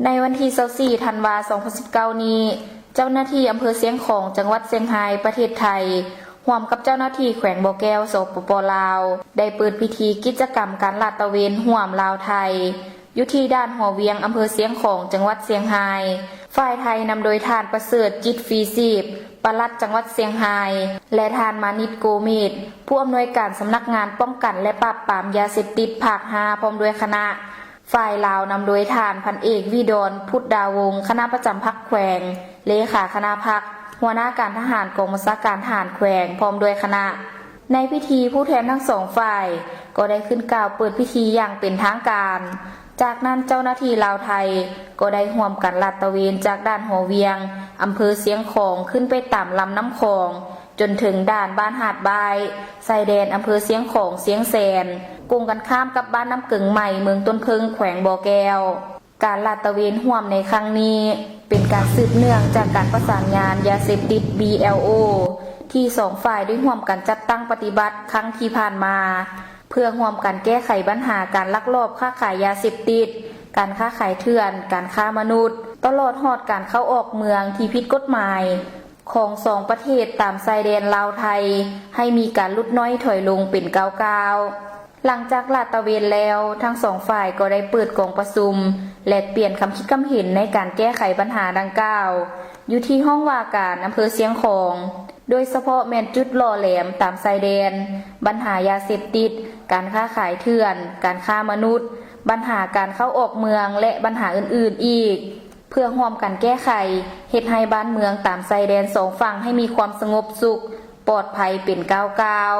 ในวันที่24ธันวาคม2019นี้เจ้าหน้าที่อำเภอเสียงของจังหวัดเชียงรายประเทศไทยร่วมกับเจ้าหน้าที่แขวงบ่อแก้วสปป.ลาวได้เปิดพิธีกิจกรรมการลาดตระเวนร่วมลาวไทยอยู่ที่ด้านหอเวียงอำเภอเสียงของจังหวัดเชียงรายฝ่ายไทยนำโดยท่านประเสริฐจิตฟรีชีพปลัดจังหวัดเชียงรายและท่านมานิตโกเมศผู้อำนวยการสำนักงานป้องกันและปราบปรามยาเสพติดภาค5พร้อมด้วยคณะฝ่ายลาวนำโดยท่านพันเอกวิดรพุทธดาวงศ์คณะประจำพรรคแขวงเลขาคณะพรรคหัวหน้าการทหารกองบัญชาการทหารแขวงพร้อมด้วยคณะในพิธีผู้แทนทั้งสองฝ่ายก็ได้ขึ้นกล่าวเปิดพิธีอย่างเป็นทางการจากนั้นเจ้าหน้าที่ลาวไทยก็ได้ร่วมกันลาดตระเวนจากด้านหอเวียงอำเภอเสียงของขึ้นไปตามลำน้ำคลองจนถึงด่านบ้านหาดบายชายแดนอำเภอเสียงของเสียงแสนกุ้งกันข้ามกับบ้านน้ำกึ่งใหม่เมืองต้นเพิงแขวงบ่อแก้วการลาดตระเวนร่วมในครั้งนี้เป็นการสืบเนื่องจากการประสานงานยาเสพติด BLO ที่สองฝ่ายได้ร่วมกันจัดตั้งปฏิบัติครั้งที่ผ่านมาเพื่อร่วมกันแก้ไขปัญหาการลักลอบค้าขายยาเสพติดการค้าขายเถื่อนการค้ามนุษย์ตลอดฮอดการเข้าออกเมืองที่ผิดกฎหมายของสองประเทศตามชายแดนลาวไทยให้มีการลดน้อยถอยลงเป็นก้าวๆหลังจากลาดตระเวนแล้วทั้งสองฝ่ายก็ได้เปิดกองประชุมและเปลี่ยนความคิดความเห็นในการแก้ไขปัญหาดังกล่าวอยู่ที่ห้องว่าการอำเภอเสียงของโดยเฉพาะแม่นจุดหล่อแหลมตามชายแดนปัญหายาเสพติดการค้าขายเถื่อนการค้ามนุษย์ปัญหาการเข้าออกเมืองและปัญหาอื่นๆอีกเพื่อร่วมกันแก้ไขเฮ็ดให้บ้านเมืองตามชายแดนสองฝั่งให้มีความสงบสุขปลอดภัยเป็นก้าว